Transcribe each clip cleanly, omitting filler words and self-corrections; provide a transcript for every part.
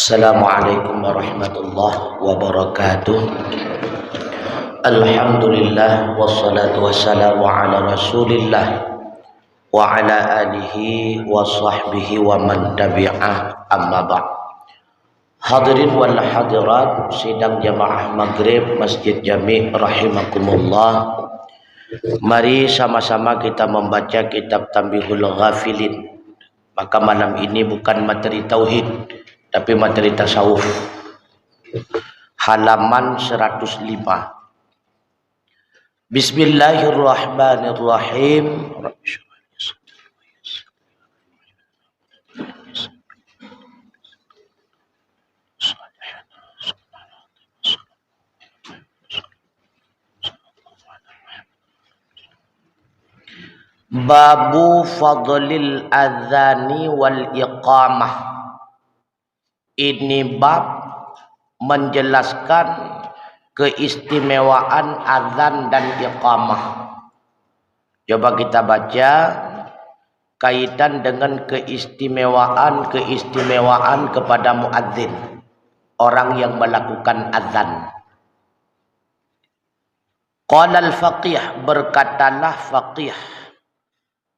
Assalamualaikum warahmatullahi wabarakatuh. Alhamdulillah wassalatu wassalamu ala Rasulillah wa ala alihi wa sahbihi wa man tabi'ah, amma ba'd. Hadirin wal hadirat sidang jamaah maghrib Masjid Jami' rahimakumullah. Mari sama-sama kita membaca kitab Tanbihul Ghafilin. Maka malam ini bukan materi tauhid, tapi materi tasawuf. Halaman 105. Bismillahirrahmanirrahim. Babu fadlil adzani wal iqamah. Ini bab menjelaskan keistimewaan azan dan iqamah. Coba kita baca kaitan dengan keistimewaan kepada muadzin, orang yang melakukan azan. Qala al-faqih, berkatalah faqih,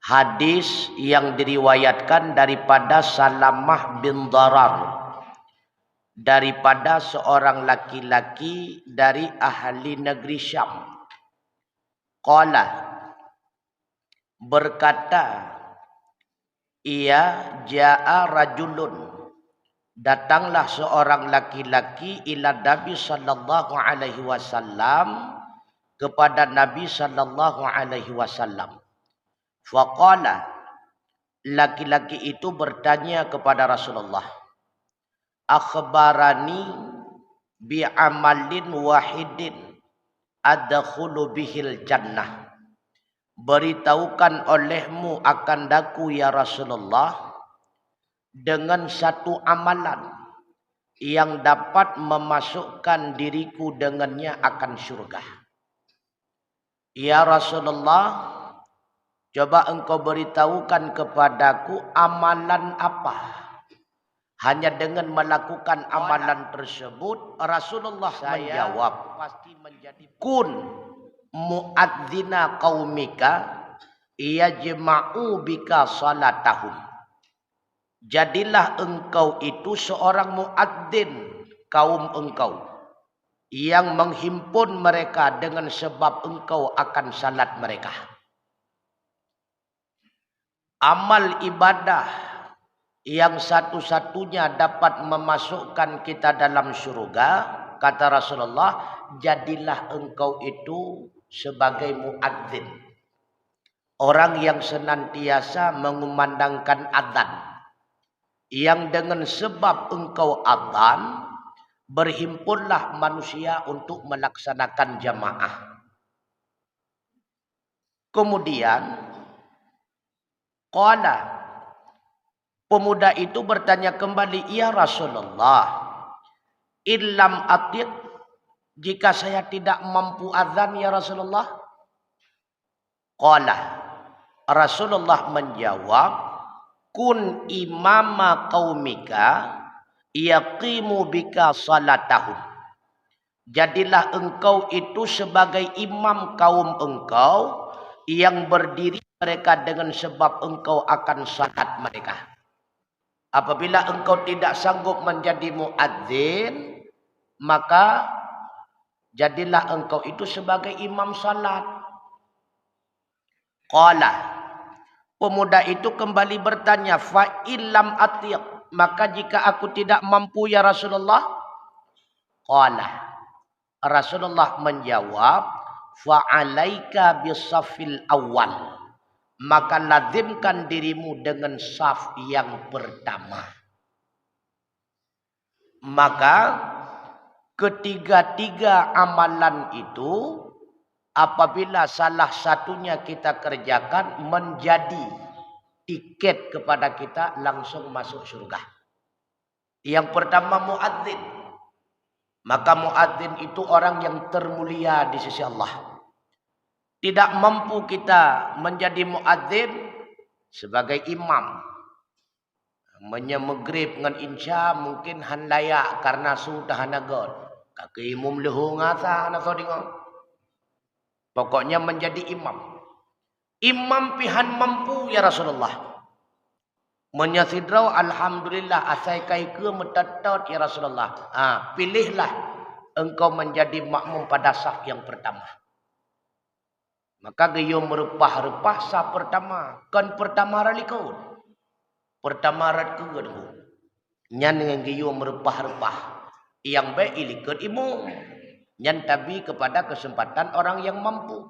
hadis yang diriwayatkan daripada Salamah bin Darar, daripada seorang laki-laki dari ahli negeri Syam. Qala, berkata ia, ja'a rajulun, datanglah seorang laki-laki ila Nabi sallallahu alaihi wasallam, kepada Nabi sallallahu alaihi wasallam. Faqala, laki-laki itu bertanya kepada Rasulullah, akhbarani bi'amalin wahidin adkhulu bihil jannah. Beritahukan olehmu akan daku ya Rasulullah dengan satu amalan yang dapat memasukkan diriku dengannya akan syurga. Ya Rasulullah, coba engkau beritahukan kepadaku amalan apa. Hanya dengan melakukan amalan tersebut, Rasulullah menjawab, pasti menjadi kun muadzina qaumika yajma'u bika salatahum. Jadilah engkau itu seorang muadzin kaum engkau yang menghimpun mereka dengan sebab engkau akan salat mereka. Amal ibadah yang satu-satunya dapat memasukkan kita dalam surga, kata Rasulullah, jadilah engkau itu sebagai muadzin, orang yang senantiasa mengumandangkan adzan, yang dengan sebab engkau adzan berhimpunlah manusia untuk melaksanakan jamaah. Kemudian qala, pemuda itu bertanya kembali, ya Rasulullah, illam atiq, jika saya tidak mampu azan ya Rasulullah. Qala, Rasulullah menjawab, kun imama qaumika yaqimu bika salatahum. Jadilah engkau itu sebagai imam kaum engkau yang berdiri mereka dengan sebab engkau akan salat mereka. Apabila engkau tidak sanggup menjadi muadzin, maka jadilah engkau itu sebagai imam salat. Qala, pemuda itu kembali bertanya, fa illam atiq, maka jika aku tidak mampu ya Rasulullah. Qala, Rasulullah menjawab, fa alaika bisafil awal, maka lazimkan dirimu dengan saf yang pertama. Maka ketiga-tiga amalan itu apabila salah satunya kita kerjakan menjadi tiket kepada kita langsung masuk surga. Yang pertama muadzin. Maka muadzin itu orang yang termulia di sisi Allah. Tidak mampu kita menjadi muadzin sebagai imam. Menyemegrib dengan insya mungkin han layak karena sudah nagon. Kaki imam lehu ngasa na sodingo. Pokoknya menjadi imam. Imam pihan mampu ya Rasulullah. Menyasidrau alhamdulillah asai kai ke metatot ya Rasulullah. Pilihlah engkau menjadi makmum pada saf yang pertama. Maka gayo merupah-rupah saf pertama. Kan pertama ralikau. Pertama rat ke gedung. Nyan dengan gayo merupah-rupah. Yang baik ilikut imam. Nyan tabi kepada kesempatan orang yang mampu.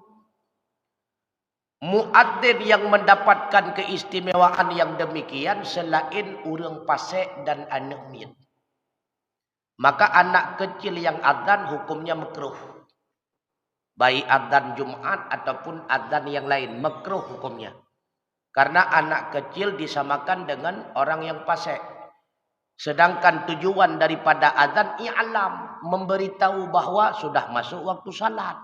Muadzin yang mendapatkan keistimewaan yang demikian selain urang pasek dan anak miet. Maka anak kecil yang adzan hukumnya makruh. Baik adzan Jumat ataupun adzan yang lain makruh hukumnya. Karena anak kecil disamakan dengan orang yang fasik. Sedangkan tujuan daripada azan i'lam, memberitahu bahwa sudah masuk waktu salat.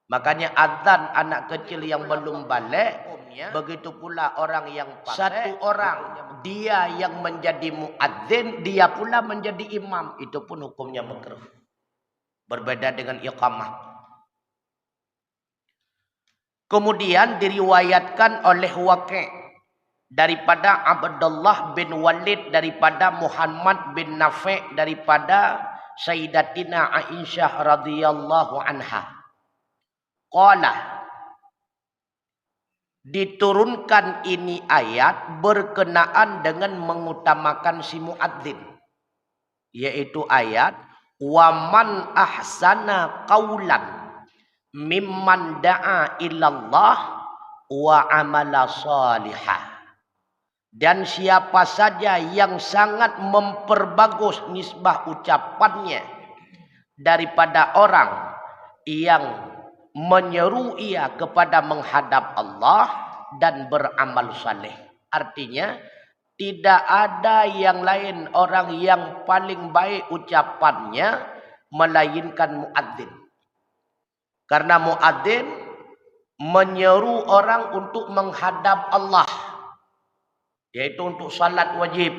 Makanya azan anak kecil yang belum balik, begitu pula orang yang fasik. Satu orang dia yang menjadi muadzin, dia pula menjadi imam, itu pun hukumnya makruh. Berbeda dengan iqamah. Kemudian diriwayatkan oleh Waqi' daripada Abdullah bin Walid, daripada Muhammad bin Nafi', daripada Sayyidatina Aisyah radhiyallahu anha. Qala, diturunkan ini ayat berkenaan dengan mengutamakan si muadzin, yaitu ayat wa man ahsana qaulan mimman da'a ilallah wa amala salihah. Dan siapa saja yang sangat memperbagus nisbah ucapannya daripada orang yang menyeru ia kepada menghadap Allah dan beramal saleh. Artinya tidak ada yang lain orang yang paling baik ucapannya melainkan muadzin. Karena muadzin menyeru orang untuk menghadap Allah, yaitu untuk salat wajib,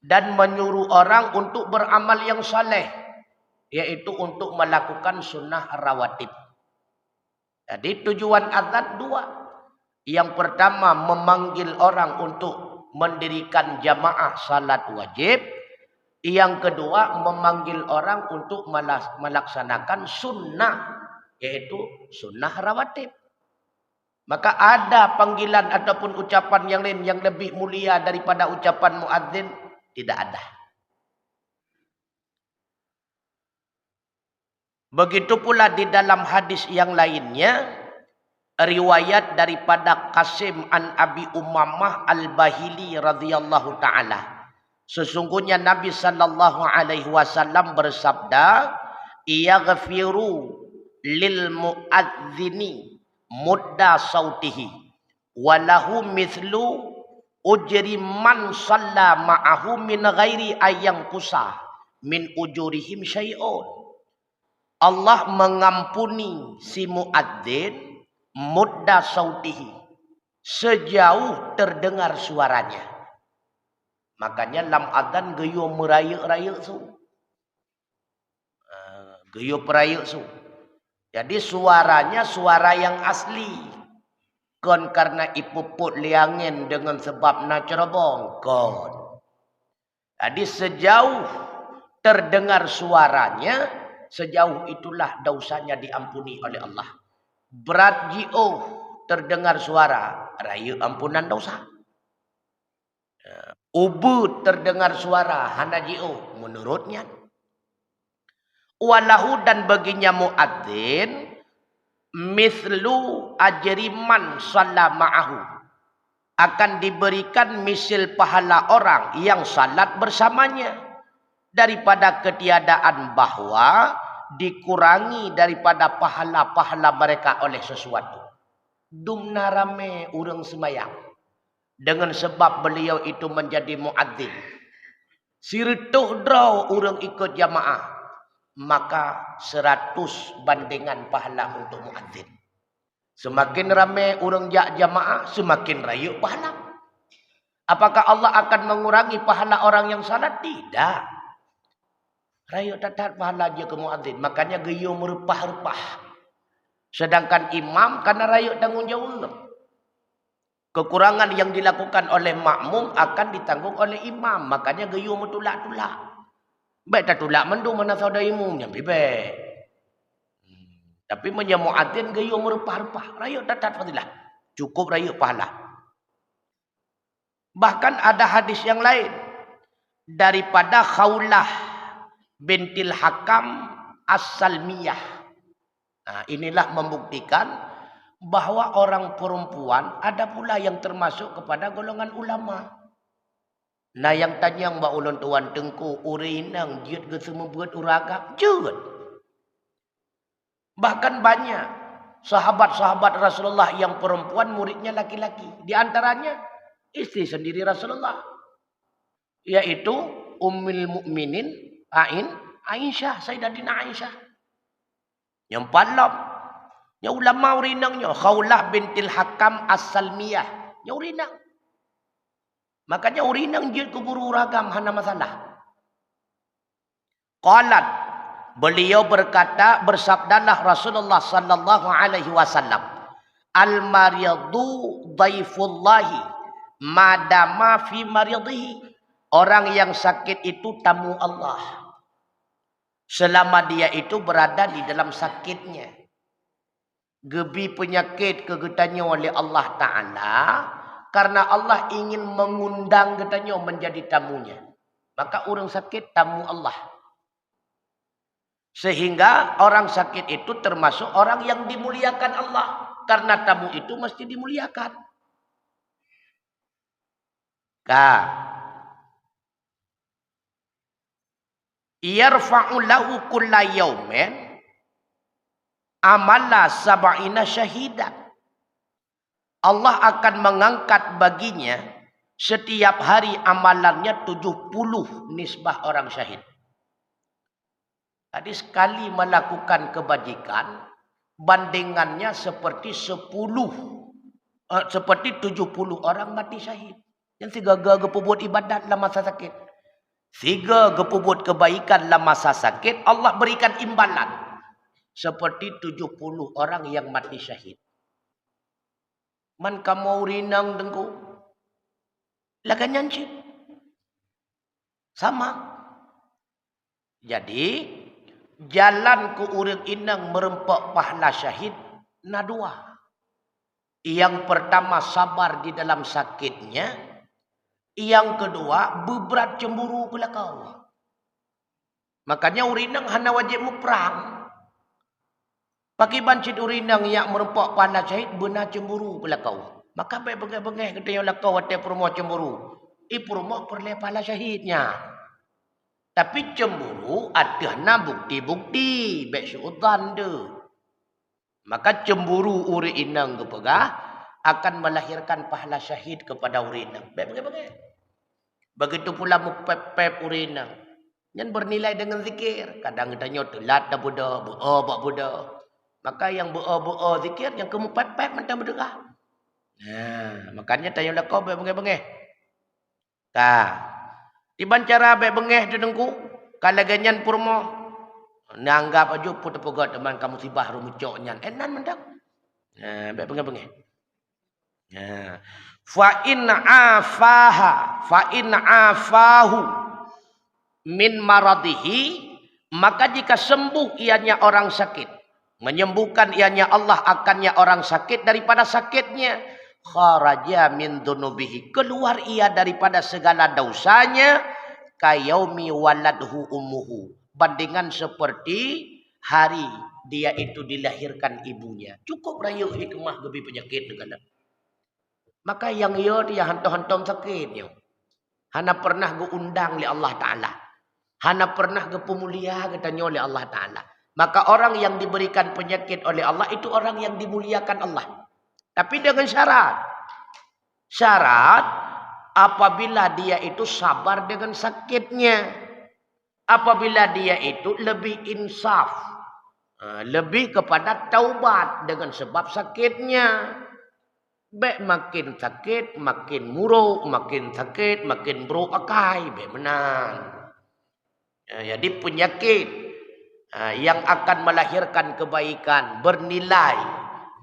dan menyuruh orang untuk beramal yang saleh, yaitu untuk melakukan sunnah rawatib. Jadi tujuan azan dua. Yang pertama memanggil orang untuk mendirikan jamaah salat wajib. Yang kedua memanggil orang untuk melaksanakan sunnah, yaitu sunnah rawatib. Maka ada panggilan ataupun ucapan yang lain yang lebih mulia daripada ucapan muadzin? Tidak ada. Begitu pula di dalam hadis yang lainnya, riwayat daripada Qasim an Abi Umammah Al-Bahili radhiyallahu taala. Sesungguhnya Nabi sallallahu alaihi wasallam bersabda, "Yaghfiru lil muadzini mudda sautihi walahu mithlu ujri man shalla ma'ahu min ghairi ayang kusa min ujurihim syai'un." Allah mengampuni si muadzin mudda sautihi, sejauh terdengar suaranya. Makanya lam adzan geyo merayak-rayak su. Geyo perayak su. Jadi suaranya suara yang asli. Kon karena ipuput liangin dengan sebab na cerobong. Kon. Jadi sejauh terdengar suaranya, sejauh itulah dosanya diampuni oleh Allah. Berat jio terdengar suara, raya ampunan dosa. Ubud terdengar suara, hana jio menurutnya. Walahu dan baginya muadzin mislu ajriman shalla ma'ahu, akan diberikan misil pahala orang yang salat bersamanya, daripada ketiadaan bahwa dikurangi daripada pahala-pahala mereka oleh sesuatu. Dumna rame urang sembahyang dengan sebab beliau itu menjadi muadzin. Sirtuh draw urang ikut jamaah, maka 100 bandingan pahala untuk muadzin. Semakin ramai urang jak jamaah, semakin rayuk pahala. Apakah Allah akan mengurangi pahala orang yang salat? Tidak. Rakyat tatat pahala dia ke muadzin. Makanya geyo merepah-repah. Sedangkan imam karena rakyat tanggung jawab. Kekurangan yang dilakukan oleh makmum akan ditanggung oleh imam. Makanya geyo metulak-tulak. Baik tak tulak mendung mana saudara imamnya. Baik. Tapi menyamuatin gayo merepah-repah. Rakyat tatat fadilah. Cukup rakyat pahala. Bahkan ada hadis yang lain. Daripada Khawlah bintil Hakam As-Salmiyah. Nah, inilah membuktikan bahwa orang perempuan ada pula yang termasuk kepada golongan ulama. Nah yang tanya mbak ulun tuan tengku urinang jiut ke semua buat uragam. Jiut. Bahkan banyak sahabat-sahabat Rasulullah yang perempuan muridnya laki-laki. Di antaranya istri sendiri Rasulullah. Yaitu Ummul Mukminin Aisyah, Sayyidatina Aisyah. Yang palam. Yang ulama urinangnya. Khawlah bintil Hakam As-Salmiyah. Yang urinang. Makanya urinang jiut kuburu uragam. Hana masalah. Qalat. Beliau berkata, bersabdalah Rasulullah sallallahu alaihi wasallam, al-maryadu dhaifullahi madama fi maryadihi. Orang yang sakit itu tamu Allah. Selama dia itu berada di dalam sakitnya. Gebi penyakit kegetanya oleh Allah Ta'ala. Karena Allah ingin mengundang getanya menjadi tamunya. Maka orang sakit tamu Allah. Sehingga orang sakit itu termasuk orang yang dimuliakan Allah. Karena tamu itu mesti dimuliakan. Yarfa'u lahu kulla yawmin amala sab'ina syahidan. Allah akan mengangkat baginya setiap hari amalannya 70 nisbah orang syahid. Tadi sekali melakukan kebajikan, bandingannya seperti 70 orang mati syahid. Yang tiga gepubut ibadat dalam masa sakit. Tiga gepubut kebaikan dalam masa sakit, Allah berikan imbalan. Seperti 70 orang yang mati syahid. Man kamu rinang dengku. Lagan nyancip. Sama. Jadi, jalan ke urang inang merempak pahala syahid na dua. Yang pertama sabar di dalam sakitnya. Yang kedua beberat cemburu pula kau. Makanya urinang hana wajib perang. Pakai bancit urinang yang merempak pahala syahid benar cemburu pula kau. Maka baik bengah-bengah katanya kau ada permoh cemburu. Permoh perleh pahala syahidnya. Tapi cemburu ada na bukti-bukti. Baik syuudan tu. Maka cemburu uri inang kepegah akan melahirkan pahala syahid kepada uri inang. Baik bengah-bengah. Begitu pula mupep-pep uri inang. Yang bernilai dengan zikir. Kadang katanya telat dah budak. Budak budak. Maka yang bu'a zikir. Yang kamu pep-pep macam berdegah. Nah, makanya tanya kau baik bengah-bengah. Tiban cara baik bengah tu dengku. Kalau ganyan purmo. Nanggap aja putar-putar teman kamu sibah rumicoknya. Enan mendak. Baik bengah-bengah. Fa in afahu min maradihi. Maka jika sembuh ianya orang sakit. Menyembuhkan ianya Allah akannya orang sakit daripada sakitnya. Kharaja min dunubihi. Keluar ia daripada segala dosanya. Kayaumi waladhu ummuhu. Bandingan seperti hari dia itu dilahirkan ibunya. Cukup rayu hikmah lebih penyakit dengan. Maka yang dia hantam-hantam sakitnya. Hana pernah undang oleh Allah Ta'ala. Hana pernah pemulia katanya oleh Allah Ta'ala. Maka orang yang diberikan penyakit oleh Allah itu orang yang dimuliakan Allah. Tapi dengan syarat. Syarat apabila dia itu sabar dengan sakitnya. Apabila dia itu lebih insaf. Lebih kepada taubat dengan sebab sakitnya. Bek makin sakit, makin muruk, makin sakit, makin buruk akai, bek menan. Jadi penyakit yang akan melahirkan kebaikan, bernilai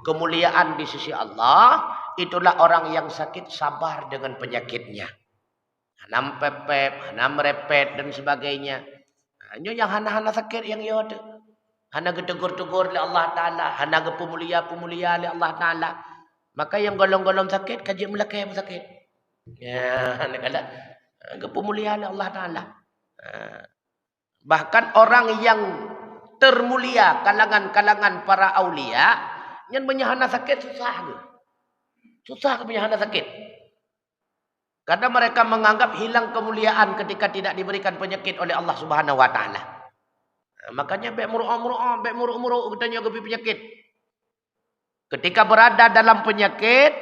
kemuliaan di sisi Allah, itulah orang yang sakit sabar dengan penyakitnya. Hanam pepep, hanam merepet dan sebagainya. Hanya yang hana-hana sakit yang ia ada. Hana getegur-tegur oleh Allah Ta'ala. Hana gepemulia-pemulia oleh Allah Ta'ala. Maka yang golong-golong sakit, kaji melakai yang sakit. Ya, hana kala. Gepemulia oleh Allah Ta'ala. Bahkan orang yang termulia, kalangan-kalangan para aulia, yang menyahana sakit susah. Susah menyahana sakit. Karena mereka menganggap hilang kemuliaan ketika tidak diberikan penyakit oleh Allah Subhanahu Wa Ta'ala. Makanya bek muruk katanya gebi penyakit. Ketika berada dalam penyakit,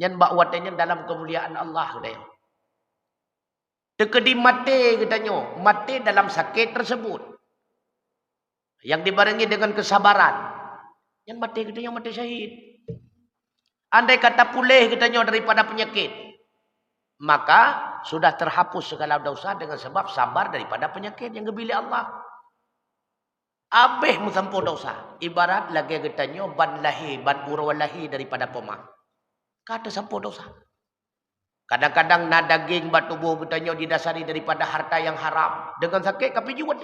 nyan bak watenya dalam kemuliaan Allah katanya. Tekedi mati katanya, mati dalam sakit tersebut. Yang dibarengi dengan kesabaran. Nyan mati katanya mati syahid. Andai kata pulih katanya daripada penyakit, maka sudah terhapus segala dosa dengan sebab sabar daripada penyakit yang gebili Allah. Abeh musampo dosa. Ibarat lagi katanya ban lahi, ban urwalahi daripada poma. Kata sampo dosa. Kadang-kadang na daging bat tubuh katanya didasari daripada harta yang haram. Dengan sakit kapijut.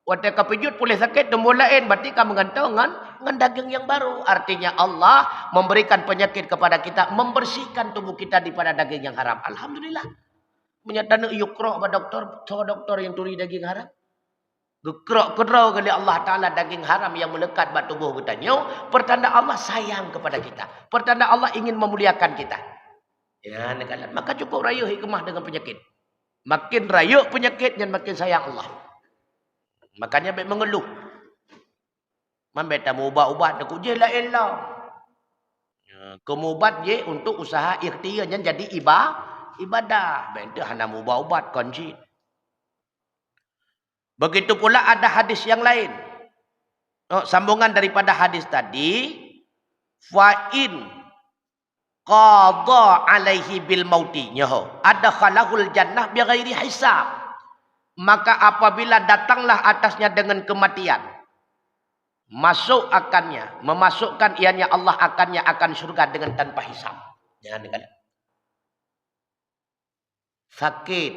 Waktu kapijut boleh sakit dan lain. Berarti kamu mengantau dengan daging yang baru. Artinya Allah memberikan penyakit kepada kita. Membersihkan tubuh kita daripada daging yang haram. Alhamdulillah. Menyatakan yukro pada doktor yang turi daging haram. Gekrok-kerau kali Allah Ta'ala daging haram yang melekat pada tubuh katanya. Pertanda Allah sayang kepada kita. Pertanda Allah ingin memuliakan kita. Ya, negara. Maka cukup rayuh hikmah dengan penyakit. Makin rayuh penyakitnya makin sayang Allah. Makanya baik mengeluh. Mambeta mau ubat-ubat aku je la elah. Kemubat je untuk usaha ikhtiarnya jadi ibadah. Baik hana mau ubat kunci. Begitu pula ada hadis yang lain. Sambungan daripada hadis tadi. Fa'in qadha alaihi bil mauti. Ada khalahul jannah bighairi hisab. Maka apabila datanglah atasnya dengan kematian. Masuk akannya. Memasukkan ianya Allah akannya akan surga dengan tanpa hisab. Jangan dikatakan. Sakit.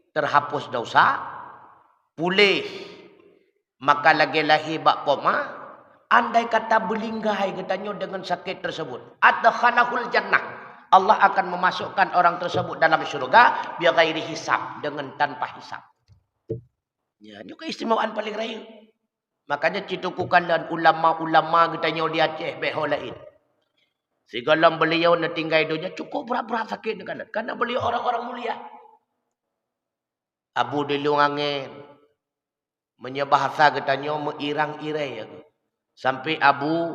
Terhapus dosa. Pulih. Maka lagi lahir bak poma. Andai kata belinggai katanya dengan sakit tersebut. Adkhalahul jannah. Allah akan memasukkan orang tersebut dalam syurga. Bighairi hisab. Dengan tanpa hisab. Ya, ini keistimewaan paling raya. Makanya citukukan ulama-ulama katanya di Aceh. Beho lain. Segala beliau nak tinggal dunia cukup berat-berat sakit. Karena beliau orang-orang mulia. Abu Dilung Angin. Menyebahasa katanya meirang-irai. Sampai Abu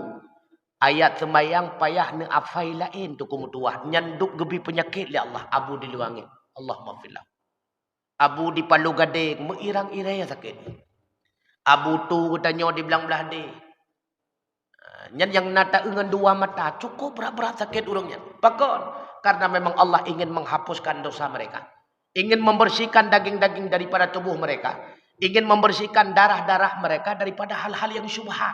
ayat semayang payah ne afai lain tu kumutuah. Nyanduk gebi penyakit li Allah. Abu diluangin. Allah maafillah. Abu di Palu Gading. Meirang-irai sakit. Abu tu katanya di belang belah di. Yang nata dengan dua mata. Cukup berat-berat sakit urungnya. Pakon. Karena memang Allah ingin menghapuskan dosa mereka. Ingin membersihkan daging-daging daripada tubuh mereka. Ingin membersihkan darah-darah mereka daripada hal-hal yang syubhat.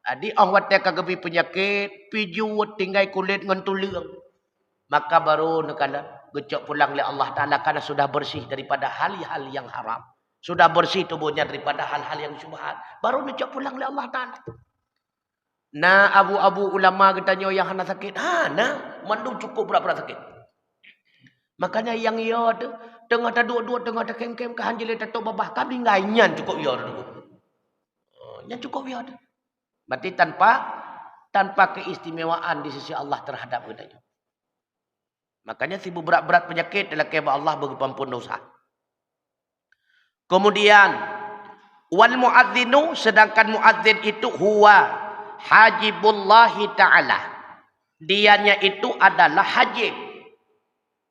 Jadi awat dia kagebi penyakit, piju tinggal kulit dengan tulang. Maka baru nekala gecok pulang oleh Allah Ta'ala karena sudah bersih daripada hal-hal yang haram. Sudah bersih tubuhnya daripada hal-hal yang syubhat. Baru gecok pulang oleh Allah Ta'ala. Nah, abu-abu ulama katanya yang hana sakit. Nah, mandu cukup berapa sakit. Makanya yang ia ada. Tengah ada dua-dua, tengah ada kem-kem, kehanjil ada tok babah. Kami nganyan cukup ya ada. Yang cukup ya ada. Berarti tanpa keistimewaan di sisi Allah terhadap kita. Makanya si berat-berat penyakit adalah kebab Allah bagi pengampun dosa. Kemudian wal muadzinu, sedangkan muadzin itu huwa hajibullahi ta'ala. Dianya itu adalah hajib.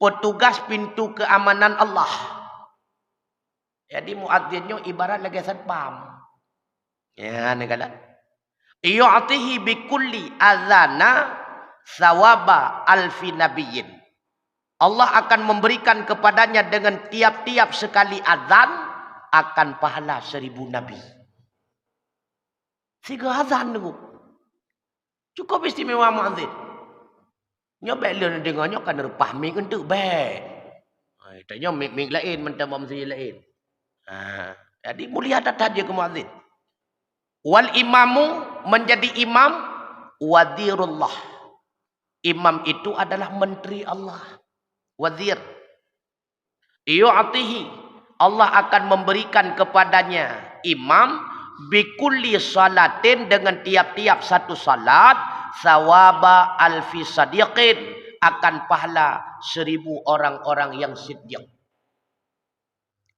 Petugas pintu keamanan Allah. Jadi muadzinnya ibarat lagi satpam. Ya, negala. Yu'tihi bikulli azana sawaba alfi nabiyyin. Allah akan memberikan kepadanya dengan tiap-tiap sekali azan akan pahala 1000 nabi. Siga azan tu. Cukup istimewa muazzin. Nya bela dengannya kan repah mik untuk baik. Tanya mik lain mentang masjid lain. Jadi mulia datang dia ke muazzin. Wal imamu menjadi imam wadirullah. Imam itu adalah menteri Allah. Wazir. Yu'atihi. Allah akan memberikan kepadanya imam bikulli salatin dengan tiap-tiap satu salat sawaba alfi sadiqin akan pahala 1000 orang-orang yang siddiq.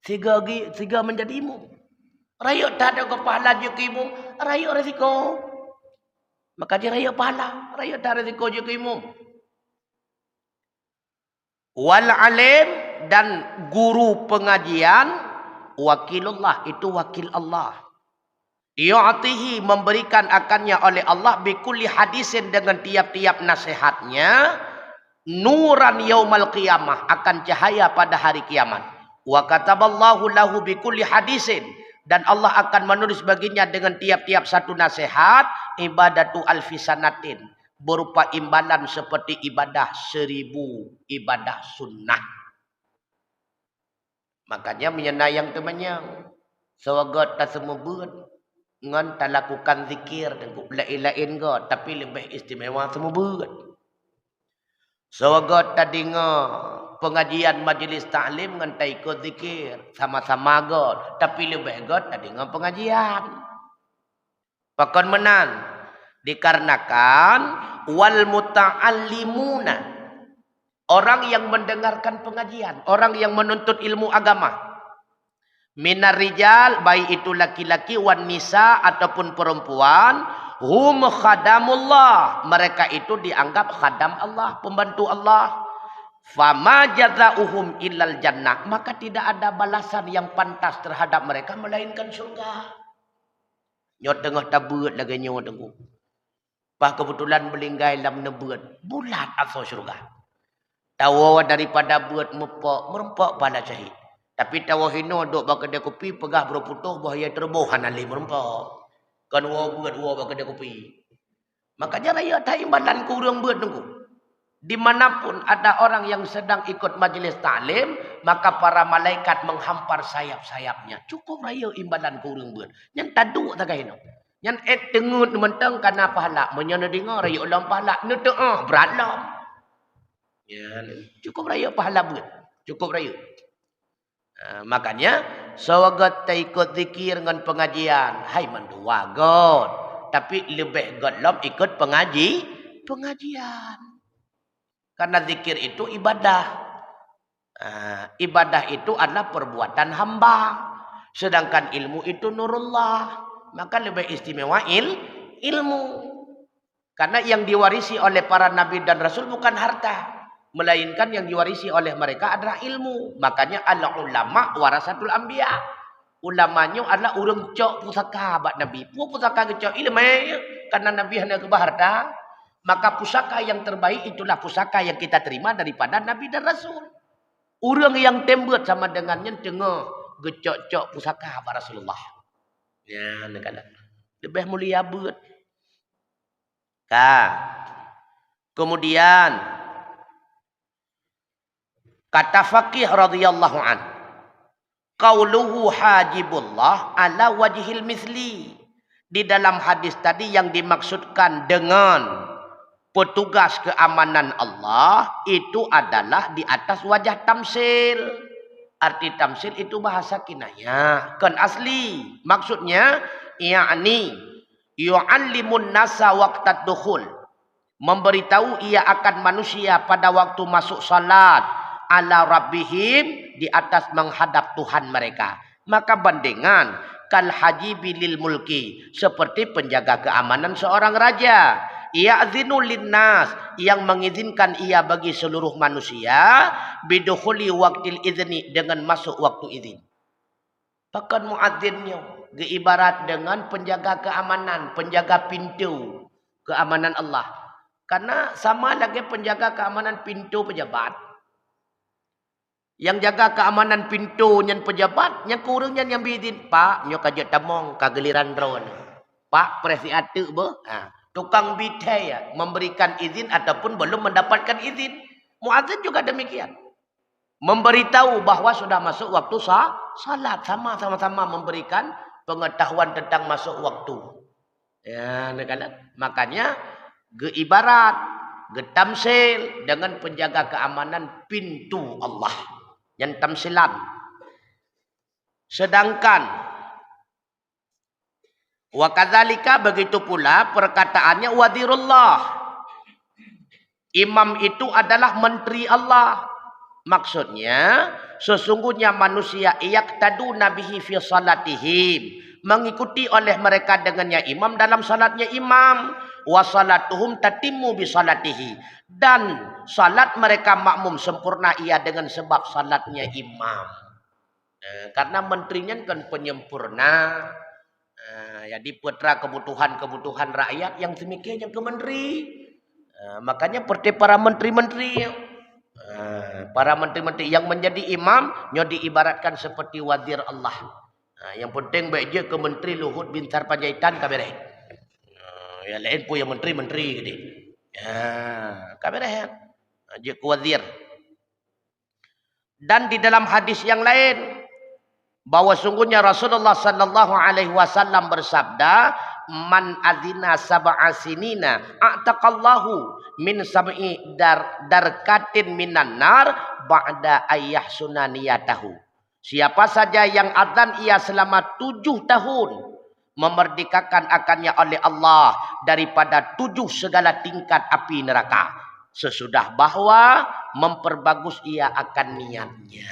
Tiga menjadi imam. Rakyat tak ada kepahala je ke imam, rakyat resiko. Maka dia rakyat pahala, rakyat tak resiko je ke imam. Wal alim dan guru pengajian wakilullah itu wakil Allah. Yu'atihi memberikan akannya oleh Allah bikulli hadisin dengan tiap-tiap nasihatnya nuran yaumal qiyamah akan cahaya pada hari kiamat. Wa kataballahu lahu bikulli hadisin dan Allah akan menulis baginya dengan tiap-tiap satu nasihat ibadatu alfisanatin berupa imbalan seperti ibadah 1000 ibadah sunnah. Makanya menyenayang temannya. Sewagat tak semua buat. Ngan tak lakukan zikir. Dan lain-lain kot. Tapi lebih istimewa semua buat. Sewagat tak dengar pengajian majlis ta'lim. Ngan tak ikut zikir. Sama-sama kot. Tapi lebih kot tak dengar pengajian. Pakon menan. Dikarenakan wal muta'allimuna, orang yang mendengarkan pengajian, orang yang menuntut ilmu agama, minar rijal, baik itu laki-laki wan nisa ataupun perempuan, hum khadamullah, mereka itu dianggap khadam Allah, pembantu Allah. Fama jazaohum illal jannah, maka tidak ada balasan yang pantas terhadap mereka melainkan surga. Nyot tengah tabut lagi nyot tengah. Bah kebetulan melinggai dalam nebuat bulat asal syurga. Tawa daripada buat merempak pada syahid. Tapi tawa hino duk baka dia kopi pegah berputuh bahaya terbohan ali merempak. Kan buat baka dia kopi. Makanya raya tak imbalan kurang buat nunggu. Dimanapun ada orang yang sedang ikut majlis ta'lim, maka para malaikat menghampar sayap-sayapnya. Cukup raya imbalan kurang buat. Yang taduk tak hino. Yang dengut mentang karena pahala. Menyana dengar raya ulang pahala. Nutu'ah beralam. Ya, cukup raya pahala buat. Cukup raya. Makanya, sawagat tak ikut zikir dengan pengajian. Hai mandua God. Tapi lebih God lom ikut pengajian. Karena zikir itu ibadah. Ibadah itu adalah perbuatan hamba. Sedangkan ilmu itu nurullah. Maka lebih istimewa ilmu. Karena yang diwarisi oleh para nabi dan rasul bukan harta. Melainkan yang diwarisi oleh mereka adalah ilmu. Makanya al-ulama warasatul anbiya. Ulamanya adalah orang cok pusaka buat nabi. Pusaka kecok ilmu. Karena nabi hanya kebah harta. Maka pusaka yang terbaik itulah pusaka yang kita terima daripada nabi dan rasul. Orang yang tembut sama dengannya tengah gecok-cok pusaka buat Rasulullah. Ya, nekala. Lebih mulia buat. Kemudian kata faqih radhiyallahu an, qauluhu hajibullah ala wajhil misli. Di dalam hadis tadi yang dimaksudkan dengan petugas keamanan Allah itu adalah di atas wajah tamsil. Arti tamsil itu bahasa kinayah. Kan asli. Maksudnya, yakni yu'allimun nasa waqtat dukhul. Memberitahu ia akan manusia pada waktu masuk salat. Ala rabbihim, di atas menghadap Tuhan mereka. Maka bandingan, kal hajibi lil mulki. Seperti penjaga keamanan seorang raja. Ya'zinu linnas, yang mengizinkan ia bagi seluruh manusia bidukhuli waqtil izni, dengan masuk waktu izin. Bahkan muadzinnya ibarat dengan penjaga keamanan, penjaga pintu keamanan Allah. Karena sama lagi penjaga keamanan pintu pejabat. Yang jaga keamanan pintu yang pejabat, yang kurangnya yang bidin. Pak, nyo kajak tamong kageliran drone. Pak, presi atu bo. Tukang bitai ya, memberikan izin ataupun belum mendapatkan izin. Muadzin juga demikian. Memberitahu bahwa sudah masuk waktu salat. Sama-sama memberikan pengetahuan tentang masuk waktu. Ya, makanya ibarat getamsil dengan penjaga keamanan pintu Allah yang tamsilan. Sedangkan wa kadzalika begitu pula perkataannya wadirullah. Imam itu adalah menteri Allah. Maksudnya sesungguhnya manusia yaqtadu nabihi fi salatihim, mengikuti oleh mereka dengannya imam dalam salatnya imam. Wa salatuhum tatimmu bi salatihi, dan salat mereka makmum sempurna ia dengan sebab salatnya imam. Karena menterinya kan penyempurna. Jadi putra kebutuhan rakyat yang demikian yang ke menteri. Makanya seperti para menteri-menteri. Para menteri-menteri yang menjadi imam nyo diibaratkan seperti wadir Allah. Yang penting baik je ke menteri Luhut Binsar Panjaitan kabereh. Yang lain pun yang menteri-menteri gede. Kabereh. Je ke wadir. Dan di dalam hadis yang lain bahwa sungguhnya Rasulullah sallallahu alaihi wasallam bersabda, man adzina sab'a sinina a'taqallahu min sab'i darkatin minan nar ba'da ayyah sunaniyatahu. Siapa saja yang adzan ia selama 7 tahun, memerdekakan akannya oleh Allah daripada 7 segala tingkat api neraka, sesudah bahwa memperbagus ia akan niatnya.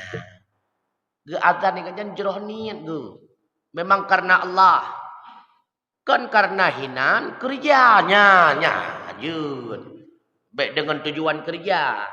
Ge adzan ni kan jeroh niat ge. Memang karena Allah. Kan karena hinan kerjanya nyajun. Baik dengan tujuan kerja.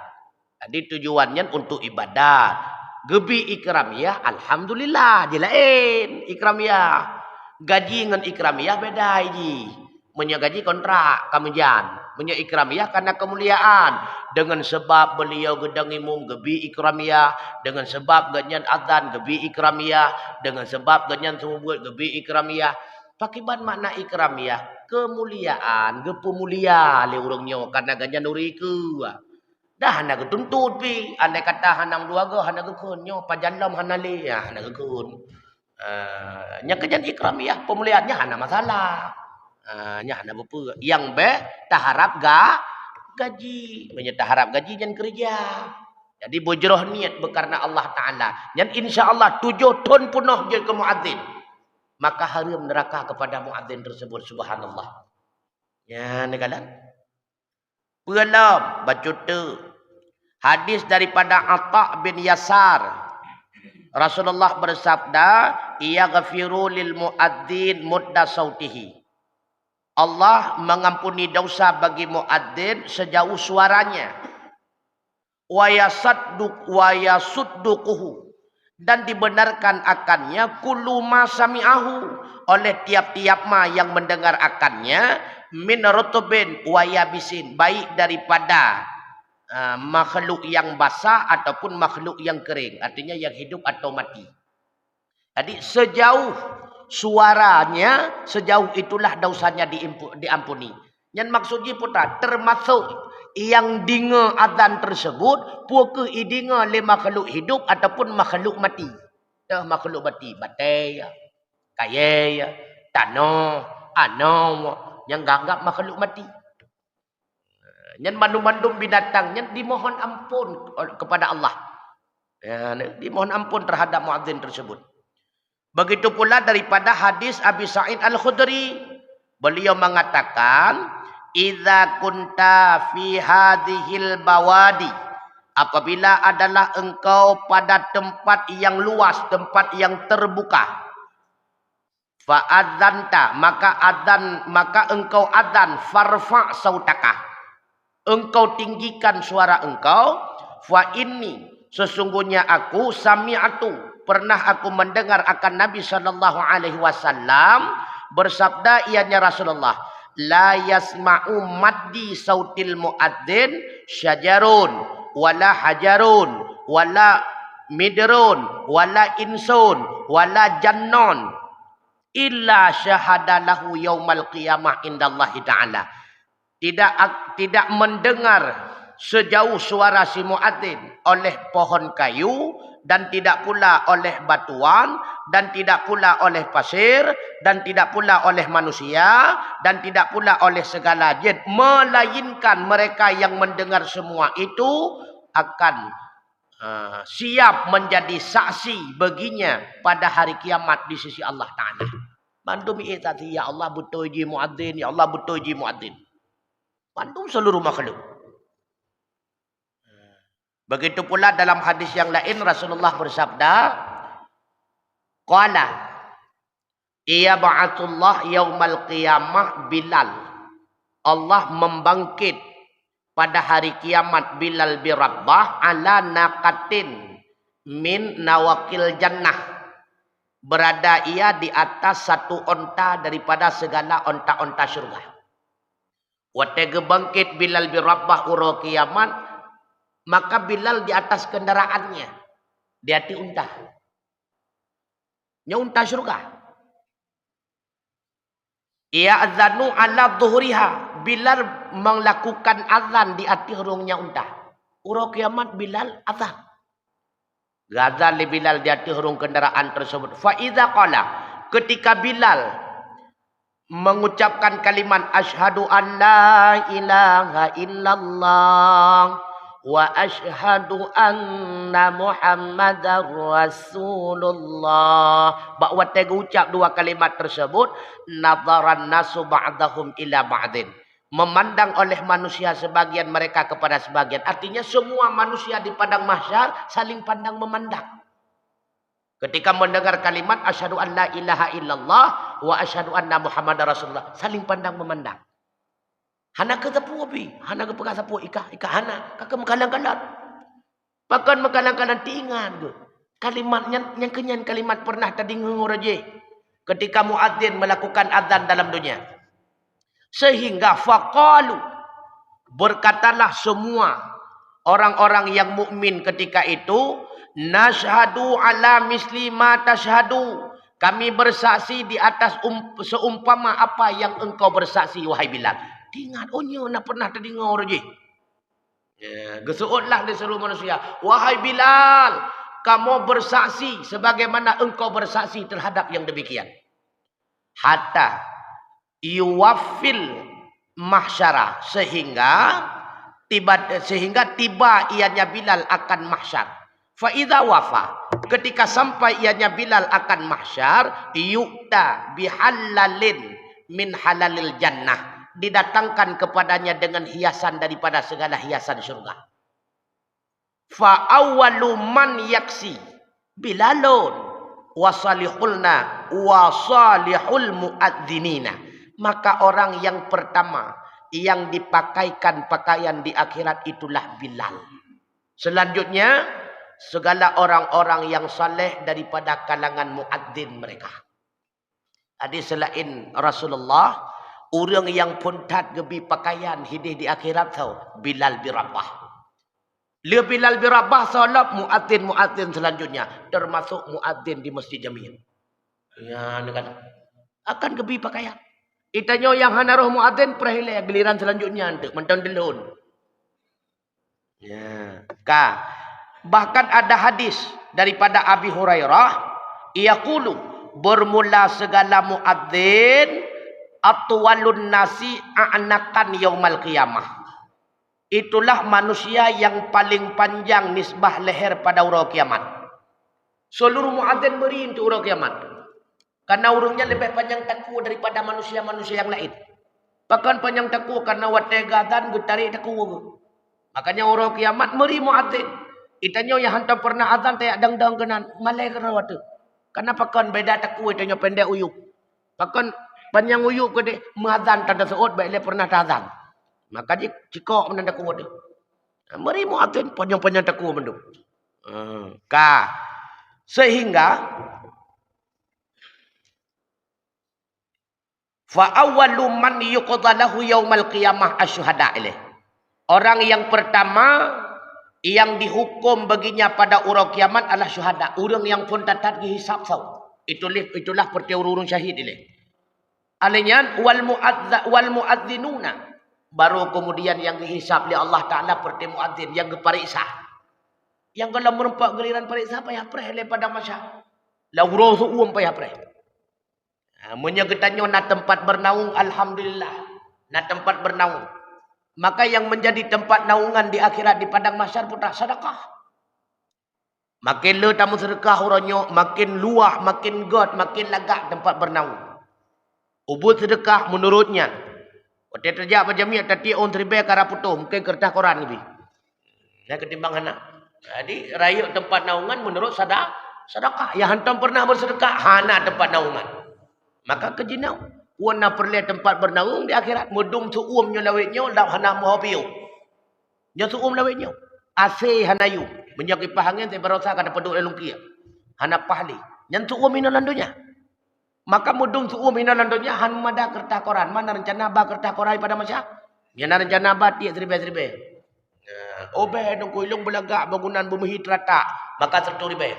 Jadi tujuannya untuk ibadat. Gebi ikramiyah alhamdulillah je lain ikramiyah. Gaji dengan ikramiyah beda ji. Punya gaji kontrak kamujan. Punya ikramiyah karena kemuliaan. Dengan sebab beliau gedang imum gebi ikramiyah. Dengan sebab ganyan adzan gebi ikramiyah. Dengan sebab ganyan semua buat gebi ikramiyah. Pakiban makna ikramiyah kemuliaan, gepemulia le urangnya karena ganyan uriku. Dah hana ketuntut pi. Andai kata hanang dua ge hana gekun nyo pajanlam hana le ya hana gekun. Nya ganyan ikramiyah pemuliaannya hana masalah. Nya hana bepe. Yang be taharap gaji. Banyak taharap gaji jan kerja. Jadi bojroh niat berkarena Allah Taala. Jan insyaallah 7 tahun penuh je ke muadzin. Maka haram neraka kepada muadzin tersebut, subhanallah. Ya, nekalan. Belum baca tu hadis daripada Atha bin Yasar. Rasulullah bersabda, "Yaghfiru lil muadzin mudda sautihi." Allah mengampuni dosa bagi muadzin sejauh suaranya. Wa yasudduquhu, dan dibenarkan akannya kullu ma sami'ahu, oleh tiap-tiap ma yang mendengar akannya, min rutubin wa yabisin, baik daripada makhluk yang basah ataupun makhluk yang kering, artinya yang hidup atau mati. Jadi sejauh suaranya, sejauh itulah dosanya diampuni. Yang maksudnya putra termasuk yang dinga adzan tersebut puke idinga le makhluk hidup ataupun makhluk mati. Makhluk mati, batai, kaya, tanah, anau, yang ganggap makhluk mati. Yang mandum-mandum binatang yang dimohon ampun kepada Allah. Ya, dimohon ampun terhadap muadzin tersebut. Begitu pula daripada hadis Abi Sa'id Al-Khudri, beliau mengatakan, "Idza kunta fi hadhil bawadi," apabila adalah engkau pada tempat yang luas, tempat yang terbuka, fa adzanta, maka engkau adzan, farfa sautaka, engkau tinggikan suara engkau, fa inni, sesungguhnya aku sami'atu, pernah aku mendengar akan Nabi sallallahu alaihi wasallam bersabda, ianya Rasulullah, la yasma'u maddi sautil muadzin syajarun wala hajarun wala midrun wala insun wala jannon illa syahada lahu yaumal qiyamah indallahi ta'ala. Tidak mendengar sejauh suara si muadzin oleh pohon kayu, dan tidak pula oleh batuan, dan tidak pula oleh pasir, dan tidak pula oleh manusia, dan tidak pula oleh segala jin, melainkan mereka yang mendengar semua itu akan siap menjadi saksi baginya pada hari kiamat di sisi Allah Ta'ala. Bantu mi'it tadi, ya Allah betul ji muadzin, ya Allah betul ji muadzin. Bantu seluruh makhluk. Begitu pula dalam hadis yang lain Rasulullah bersabda, qala iya ba'atullah yaumal qiyamah Bilal. Allah membangkit pada hari kiamat Bilal bin Rabah ala naqatin min nawakil jannah. Berada ia di atas satu onta daripada segala onta-onta syurga. Watega bangkit Bilal bin Rabah uro kiamat, maka Bilal di atas kendaraannya, di hati unta. Nya unta syurga. Ia azanu ala dhuhriha. Bilal melakukan azan di hati hurungnya unta. Uro kiamat Bilal azan. Azan li Bilal di hati hurung kendaraan tersebut. Fa idza qala, ketika Bilal mengucapkan kalimat asyhadu an la ilaha illallah wa asyhadu anna Muhammadar Rasulullah. Bahwa tega ucap dua kalimat tersebut, nadharan nasu ba'dahum ila ba'din. Memandang oleh manusia sebagian mereka kepada sebagian. Artinya semua manusia di padang mahsyar saling pandang memandang. Ketika mendengar kalimat asyhadu an la ilaha illallah wa asyhadu anna Muhammadar Rasulullah, saling pandang memandang. Hana ke tepu api, hana ke pegang sapu ika hana, kakak mekalang-kalang. Pakan mekalang-kalang tingan ke. Kalimatnya yang kenyan kalimat pernah tadi nguraje ketika muadzin melakukan azan dalam dunia. Sehingga faqalu, berkatalah semua orang-orang yang mukmin ketika itu, nashhadu ala misli ma tashhadu. Kami bersaksi di atas seumpama apa yang engkau bersaksi wahai Bilal. Ingat, onyo nak pernah terdengar je. Ya, gesuutlah di seluruh manusia. Wahai Bilal, kamu bersaksi sebagaimana engkau bersaksi terhadap yang demikian. Hatta yuwaffil mahsyara, sehingga tiba ianya Bilal akan mahsyar. Fa idza wafa, ketika sampai ianya Bilal akan mahsyar, yu'ta bihalalin min halalil jannah. Didatangkan kepadanya dengan hiasan daripada segala hiasan syurga. Fa awwalu man yaksi Bilalun wasalihulna wasalihul muadzinina. Maka orang yang pertama yang dipakaikan pakaian di akhirat itulah Bilal. Selanjutnya segala orang-orang yang saleh daripada kalangan muadzin mereka. Ada selain Rasulullah, orang yang puntat gebi pakaian hidih di akhirat tahu Bilal bin Rabah. Dia Bilal bin Rabah salat muadzin selanjutnya, termasuk muadzin di Masjid Jamil. Ya, kan akan gebi pakaian. Itanya yang hana roh muadzin perhile giliran selanjutnya untuk mentang delun. Ya, bahkan ada hadis daripada Abi Hurairah, yaqulu, bermula segala muadzin atwalun nasi a'nakan yaumal qiyamah. Itulah manusia yang paling panjang nisbah leher pada urau kiamat. Seluruh muadzin beri untuk urau kiamat. Karena urungnya lebih panjang taku daripada manusia-manusia yang lain. Bahkan panjang taku karena watega dan getari taku. Makanya urau kiamat beri muadzin. Itanya yang hantar pernah azan tak dang-dang kenan malai kena waktu. Karena pakan beda taku itanya pendek uyuk. Pakan panjang uyuk ke dek muadzan tanda seot baiklah pernah tazan. Maka dia cikok menanda kuat dia. Mari muadzin panjang-panjang taku menduk. Sehingga Fa awwalu man yuqda lahu yaumal qiyamah asyhada ilaih. Orang yang pertama yang dihukum baginya pada urang kiamat adalah syuhada. Orang yang pun tatat dihisab sau. Itulah pertiurun syahid ilaih. Alinyan wal muadzinuna. Baru kemudian yang dihisab oleh Allah Taala perti muadzin yang kepariksa. Yang kalau merempak geliran pariksa payah preh pada masa. Lauro suum payah preh. Menyegetannya na tempat bernaung, alhamdulillah. Na tempat bernaung. Maka yang menjadi tempat naungan di akhirat di padang mahsyar putra sedekah. Makin le tamu sedekah orangnya, makin luah, makin god, makin lagak tempat bernaung. Ubud sedekah menurutnya. Waktu terjak macam ni, tadi on terbaik kara putuh, mungkin kertas koran lebih. Nah ketimbang anak. Jadi raya tempat naungan menurut sedekah. Yang hantam pernah bersedekah, hana tempat naungan. Maka kejinau. Wana perlu tempat bernaung di akhirat. Mudum suumnya lawitnya, dah hana muhabiu. Dia suum lawitnya. Ase hanayu. Menjaki pahangin, saya berosa kada peduk lelungkia. Hana pahli. Yang suum ina landunya. Maka mudum suum ina landunya, han mada kertas koran. Mana rencana ba kertas koran pada masa? Yang rencana ba tiak seribe-seribe. Obeh nunggu ilung belagak bangunan bumi trata. Maka terturibe.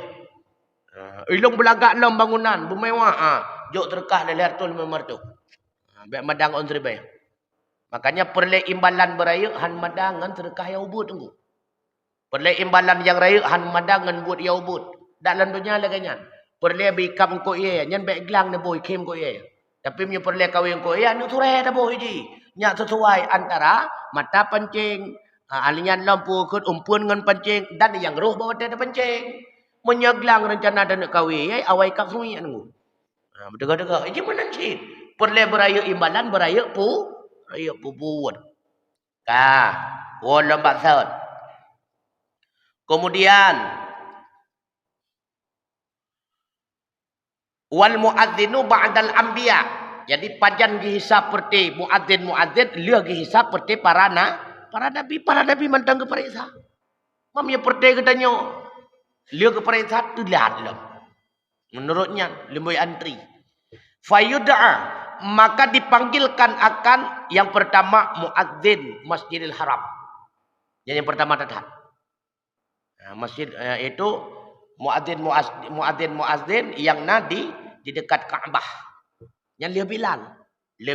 Ilung belagak lam bangunan bumewah. Jok terkah leher tu memar tu. Baik madang on terbaik. Makanya perle imbalan beraya han madangan terkah ya ubud tunggu. Perle imbalan yang raya han madangan buat ya ubud. Dalam dunia laganya. Perle bikam ko ye, nyan baik glang na boy kem ko ye. Tapi punya perle kawin ko ye, anu sure dah boy ji. Nya sesuai antara mata pancing, alinyan lampu kut umpun ngan pancing dan yang roh bawa ada pancing. Menyeglang rencana dan nak kawin ye, awai kap sunyi anu. Berdegar-degar. Ini mana cik? Perlu beraya imbalan, beraya buat. Wala baksud. Kemudian, wal muadzinu ba'dal anbiya. Jadi pajan dihisab seperti muadzin, dia dihisab seperti para nabi mantang keperiksa. Mamnya perti katanya, dia keperiksa tu lihat lah. Menurutnya lemboy antri. Fayud'a, maka dipanggilkan akan yang pertama muadzin Masjidil Haram. Yang pertama datang. Masjid itu muadzin yang nadi di dekat Ka'bah. Yang dia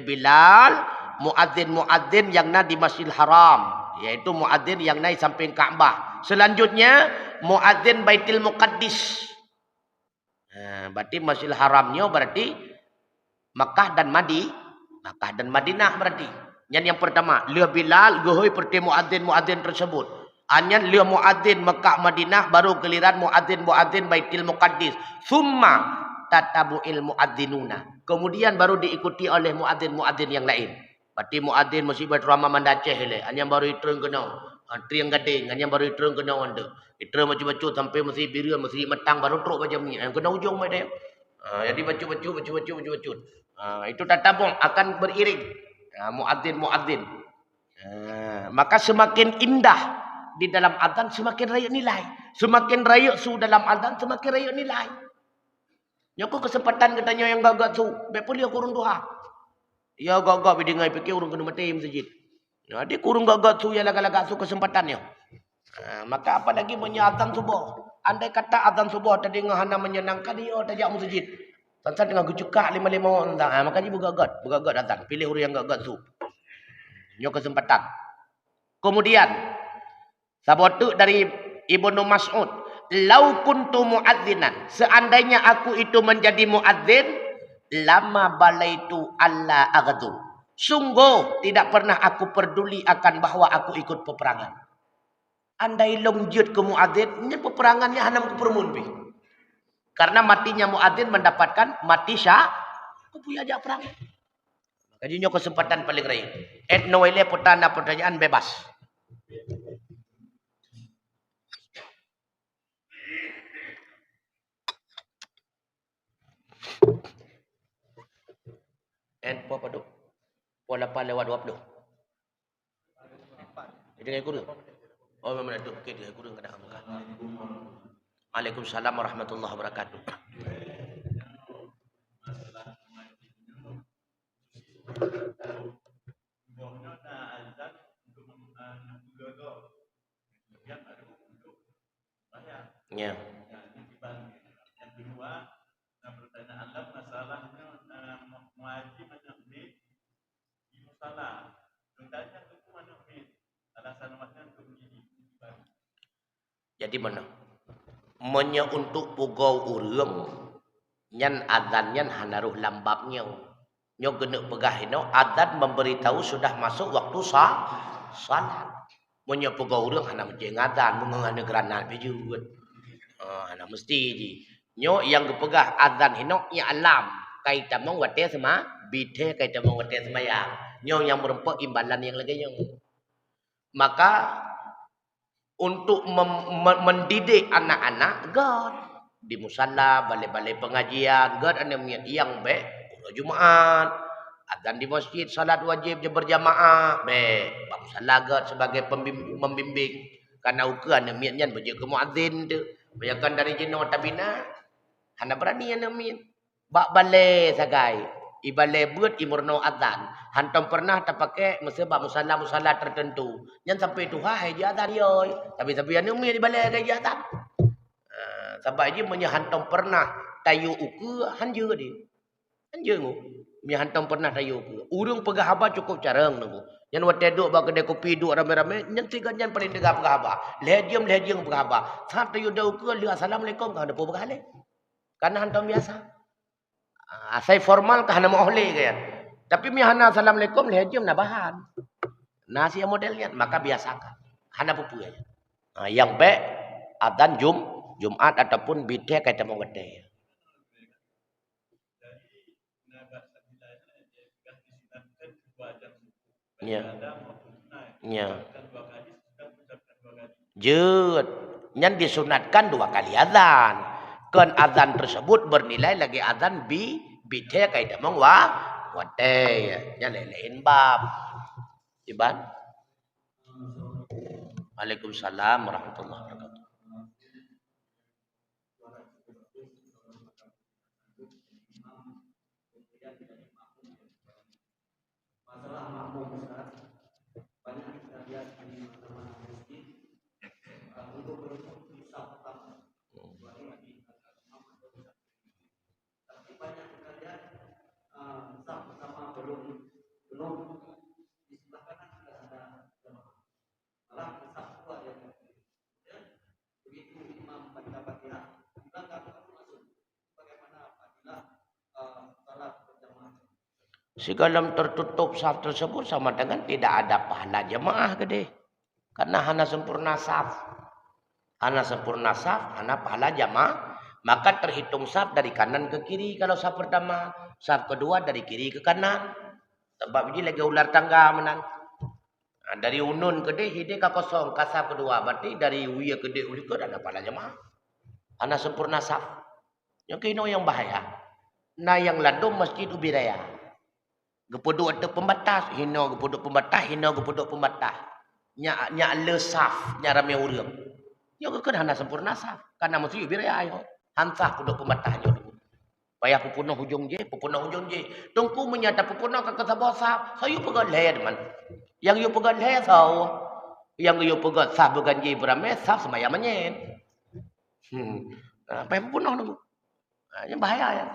Bilal muadzin yang nadi Masjidil Haram, yaitu muadzin yang naik samping Ka'bah. Selanjutnya muadzin Baitul Muqaddis. Berarti Masjidil Haramnya berarti Makkah dan Madinah berarti. Yang pertama, lihat Bilal gohoi perti muadzin tersebut. Anyan lihat muadzin Makkah Madinah baru giliran muadzin Baitul Muqaddis. Summa tatabu'il muadzinuna. Kemudian baru diikuti oleh muadzin yang lain. Berarti muadzin mesti berrama mandaceh le. Anyan baru itreng kenau. Triang gading, anyan baru itreng kenau ande. Itreng macam-macam sampai mesti biru mesti metang baru truk macam ni. Kena ujung mai dia. Jadi bacu. Itu tatabung akan beriring. Muadzin. Maka semakin indah di dalam azan semakin raya nilai. Semakin raya su dalam azan semakin raya nilai. Nyoko kesempatan katanya yang gagak su. Baik pun dia kurung doa. Ya gagak bidingai fikir urung kena mati masjid. Jadi kurung gagak su ya laga-laga su kesempatannya. Maka apa lagi punya azan subuh. Andai kata azan subuh tadi ngahana menyenangkan dia tajak masjid. Tantan dengan gucukak 5 orang. Makanya bergagat datang. Pilih orang yang gagat su. Nyok kesempatan. Kemudian sabotu dari Ibnu Mas'ud, "Lau kuntu muadzinan." Seandainya aku itu menjadi muadzin, lama balaitu alla aghdu. Sungguh tidak pernah aku peduli akan bahawa aku ikut peperangan. Andai longjut ke muadzin, ini peperangannya hanam ke permun bi. Karena matinya muadzin mendapatkan mati syah, aku punya ajak perang. Jadi kesempatan paling raya. Noele pertanyaan bebas. Apa tu? Pola 8 lewat 20. Jadi dengan guru. Oh memang ada okey dia guru kada hamka. Waalaikumsalam warahmatullahi wabarakatuh. pokoknya azan untuk menjaga yang ada untuk bayar. Ya. Yang kedua, pertanyaan Anda masalahnya wajib menakmir di musalah. Tentangnya itu menakmir. Alasan makna untuk begini. Jadi mana? Menya untuk pugau urang nyan azan nyan hanaruh lambabnya. Nyo kena pegah ino azan memberitahu sudah masuk waktu salat. Menya pugau urang hana mesti ngazan mengana granat bejut. Hana mesti ji. Nyo yang kepegah azan ino ya alam kaita mong wate sama bidhe kaita mong wate semayang. Nyo yang merempok imbalan yang lagi nyo. Maka untuk mendidik anak-anak God di musala, balai-balai pengajian, God yang baik, Jumaat, azan di masjid, salat wajib berjamaah, baik, bang musala God sebagai pembimbing, karena ukuran miatnya berjaga ke muadzin tu, bayangkan dari jenuh tabina, hana berani yang miat, bak balai sagai. Ibalai buat imurno azan. Hantam pernah terpakai mesebab musala tertentu. Yang sampai tu hai azan yoi. Tapi anu mi ibalai ke azan. Sebab dia hantam pernah tayu uku hanje dia. Hanje ngo. Mi hantam pernah tayu uku. Urang pegah haba cukup carang nunggu. Yang wat duduk bak kedai kopi duk rame-rame, yang tiga yang paling degap pegah haba. Lejam pegah haba. Sat tayu dah uku, assalamualaikum kah ada pegah le. Karena hantam biasa. Saya formal kah nama oleh kan. Tapi mihana assalamualaikum lehajim na bahan. Nasi modelnya maka biasakan. Hana pupu ya. Yang baik adzan Jumat ataupun bidhe kata mau gede. Ya. Ya. Jut. Yang disunatkan 2 kali adzan. Kan azan tersebut bernilai lagi azan bidhe kaita mong wate ya lain bab iban. Waalaikumsalam warahmatullahi wabarakatuh. Masalah makmum besar banyak kita lihat di mana-mana masjid untuk berikut bisa pertama. Tapi banyak kita lihat sah pertama belum di sebelah kanan tidak ada jemaah. Malah sah kedua yang ya. Begitu imam baca Fatihah, bila kamu masuk bagaimana apabila salat berjamaah. Segala tertutup saf tersebut sama dengan tidak ada pahala jemaah gede. Karena hana sempurna saf. Hana sempurna saf, hana pahala jamaah. Maka terhitung saf dari kanan ke kiri kalau saf pertama. Saf kedua dari kiri ke kanan. Sebab ini lagi ular tangga menan. Nah, dari unun ke deh, hide ke kosong. Ke saf kedua. Berarti dari uya ke deh, uli ke ada pahala jamaah. Hana sempurna saf. Yang kino yang bahaya. Nah yang ladum masjid ubiraya. Gepodok ada pembatas, hina gepodok pembatas, hina gepodok pembatas. Nya lesaf, nya rame urang. Yo kan hana sempurna saf. Karena mesti ubiraya ayo. Hansah podok pembatahnya dulu. Payah pupunah hujung je. Tungku menyata pupunah ke kesabah saf. Saya pegang leher man. Yang yo pegang leher sao. Yang yo pegang saf bukan je berame saf semaya menyen. Payah pupunah dulu. Yang bahaya ya.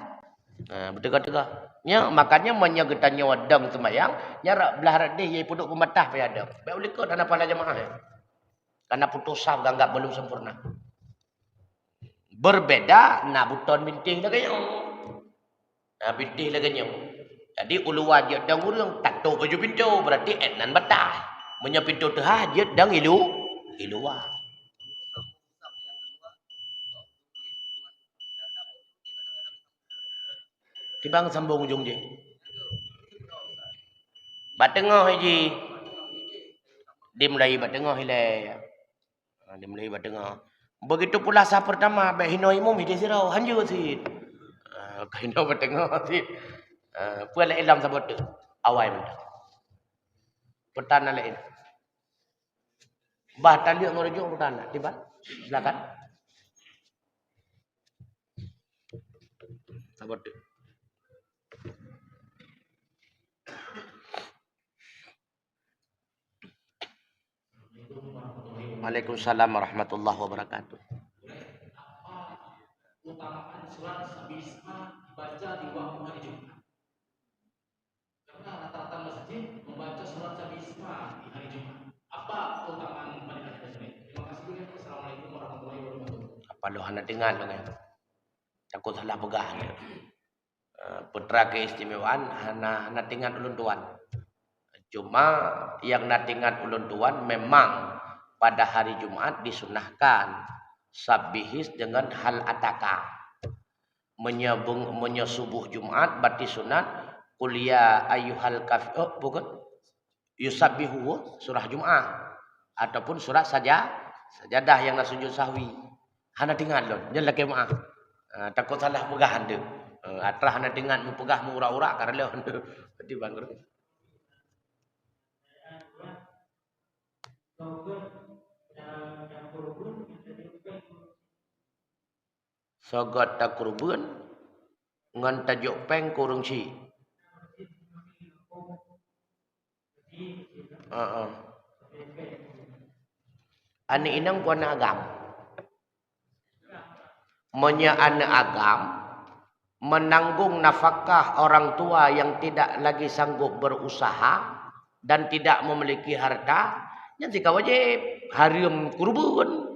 Betul-betul. Nya makanya menyegetannya wadang semayang, nyara belah deh ye puduk pematah pe ada. Bae uli ko dana pada jemaah ya. Karena putus saf ganggap belum sempurna. Berbeda na buton bintih lagi yang. Nah bintih lagi yang. Jadi ulu wajib dang urang tato baju pintu berarti etnan batah. Menyo pintu teh hajat dang iluwa. Tibang sambung ujung je. Batengah haji. Dimulai batengah hilai. Dimulai batengah. Begitu pula sah pertama baik hino imum hidi sirau hanju sid. Hino batengah sid. Puala ilam sabot tu. Awai mentah. Pertana lain. Bah taliuk merujuk pertana. Tiba. Silakan. Sabot tu. Waalaikumsalam warahmatullahi wabarakatuh. Utamakan surat sabisma dibaca di waktu hari Jumat. Karena rata-rata masjid membaca surat sabisma di hari Jumat. Apa keutamaan pada hari ini? Terima kasih banyak. Assalamualaikum warahmatullahi wabarakatuh. Apa lu hana dengar lu kan? Takut salah pegang. Putra keistimewaan hana tinggal ulun tuan. Cuma yang natingan ulun tuan memang pada hari Jumat disunahkan sabihis dengan hal ataka. Menyesubuh Jumat berarti sunat kuliah ayyuhal kafir. Oh, bukan. Yusabbihu surah Jumat ataupun surah sajadah yang nasujud sahwi. Hana tinggal lon, jangan lagi maaf. Takut salah pegahan tu. Atrah hana tinggal mupegah murah-urah karena lon. Berarti bangkrut. Sogot tak kurban ngan tajuk peng kurung si. Ani inang puan agam. Menya anak agam menanggung nafkah orang tua yang tidak lagi sanggup berusaha dan tidak memiliki harta, yang jika wajib harium kurban.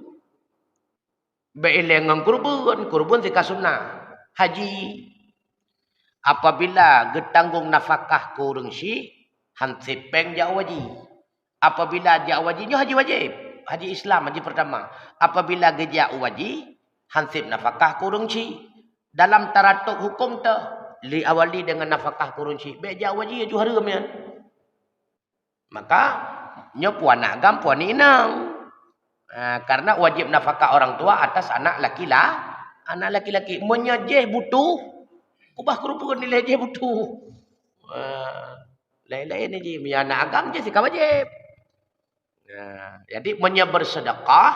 Beelengang kurban jika sunnah haji. Apabila getanggung nafkah kurung si hansip peng jak wajib. Apabila jak wajibnya haji wajib, haji Islam haji pertama. Apabila gejak wajib hansip nafkah kurung si dalam taratuk hukum tu li awali dengan nafkah kurung si bejak wajib ju harum ya. Maka nya puan agam puan inang. Karena wajib nafkah orang tua atas anak laki-laki menyejeh butuh ubah kurupun nilai je butuh lain-lain je punya anak agam je sikap wajib. Jadi bersedekah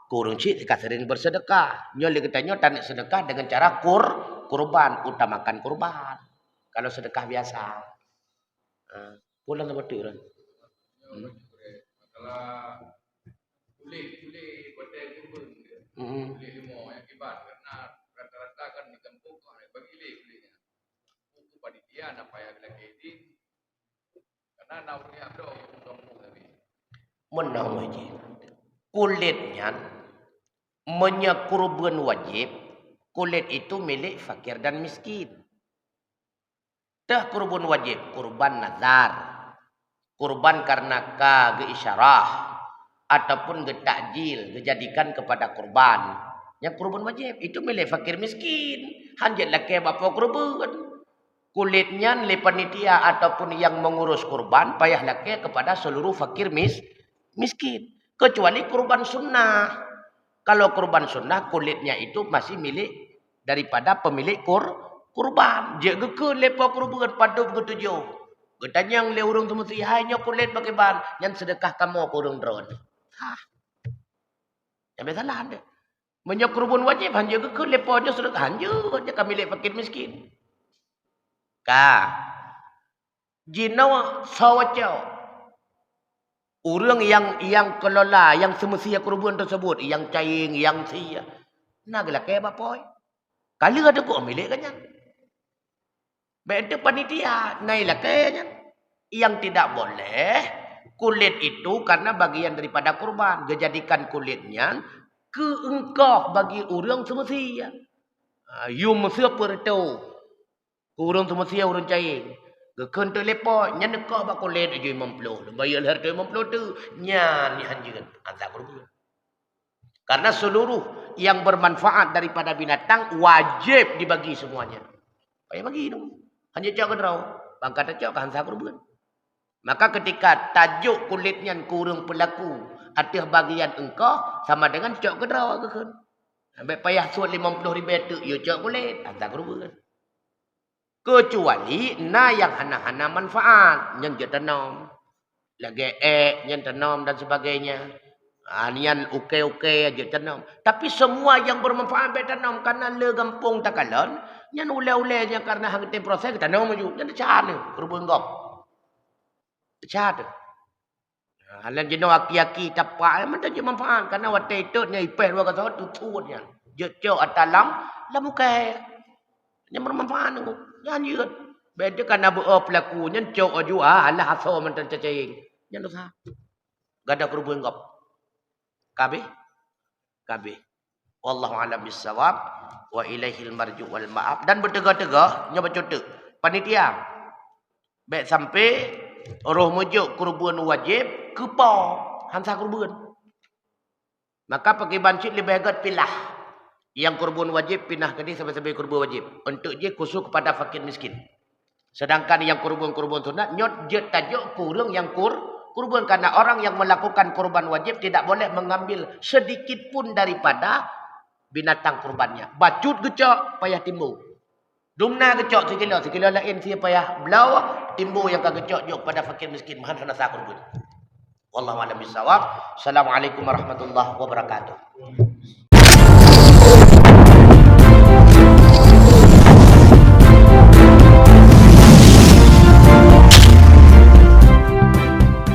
kurung cik sering bersedekah nyo li katanya tanik sedekah dengan cara kurban, utamakan kurban kalau sedekah biasa. Pulang ke betul kan. Kulit badai kurban kulit limau yang kibat karena rata-rata kan di kampung bagi kulitnya untuk panitia apa yang lagi ini karena naurnya ada kampung tapi menang wajib kulitnya kurban wajib kulit itu milik fakir dan miskin. Dah kurban wajib kurban nazar kurban karena keisyarah ataupun getakjil dijadikan kepada kurban. Yang kurban wajib itu milik fakir miskin. Hanjat laki bapa kurban. Kulitnya le panitia ataupun yang mengurus kurban payah laki kepada seluruh fakir miskin. Kecuali kurban sunnah. Kalau kurban sunnah kulitnya itu masih milik daripada pemilik kurban. Dia ke lepa kurban padu begitu jauh. Getanyang le urung tu mesti hanya kulit pakai ban yang sedekah kamu kurung drone. Yang salah anda. Banyak kurban wajib hanya ke leponya sudah hanya je kami lek fakir miskin. Jinawa sawacau. Orang yang kelola yang semestinya kurban tersebut yang caing yang sia. Nak lah ke bapoy. Kali ada kok milik kan. Beda panitia nailah kayaknya. Yang tidak boleh kulit itu karena bagian daripada kurban. Dijadikan kulitnya ke engkau bagi orang semestinya. You mesti pertu. Orang semestinya orang cair. Gekun tu lepo. Nya nekak bak kulit aja 50. Bayar harga 50 tu. Nya ni hanjin. Antar kurban. Karena seluruh yang bermanfaat daripada binatang wajib dibagi semuanya. Payah bagi dong. Hanya cakap draw. Bangkat cakap hantar kurban. Maka ketika tajuk kulitnya kurung pelaku atas bagian engkau sama dengan cok kedraw ke kan. Sampai payah suat 50 ribu tu you cok kulit hantar kurban. Kecuali na yang hana-hana manfaat yang dia tanam. Lagi yang tanam dan sebagainya. Nian uke-uke aja tanam. Tapi semua yang bermanfaat baik tanam karena le gampung takalon, nyan ule-ulenya karena hang proses tanam maju. Nyan cara kurban gop. Cad. Halan jenuh aki-aki tapak mana je manfaat karena waktu itu nya ipeh dua kata tu tuanya. Jejak atalam lamukai. Yang bermanfaat aku. Jangan jeut. Beda karena buat pelakunya cok jua Allah aso mentan cacing. Jangan dosa. Gada kerubun kop. Kabeh. Wallahu a'lam bissawab wa ilaihil marju wal ma'ab dan bertega-tega nya bacotek. Panitia. Baik sampai roh mujuk kurban wajib kepa hansa kurban. Maka pakai bancit lebih agak pilah. Yang kurban wajib pindah ke dia sampai kurban wajib. Untuk dia khusus kepada fakir miskin. Sedangkan yang kurban-kurban sunat nyot je tajuk kurang yang kurban karena orang yang melakukan kurban wajib tidak boleh mengambil sedikit pun daripada binatang kurbannya. Bacut gecok payah timbul. Dumna gecok sekilo lain sia payah belau timbul yang kagecok jok pada fakir miskin mahan sana sa kurban. Wallahu a'lam bissawab. Assalamualaikum warahmatullahi wabarakatuh.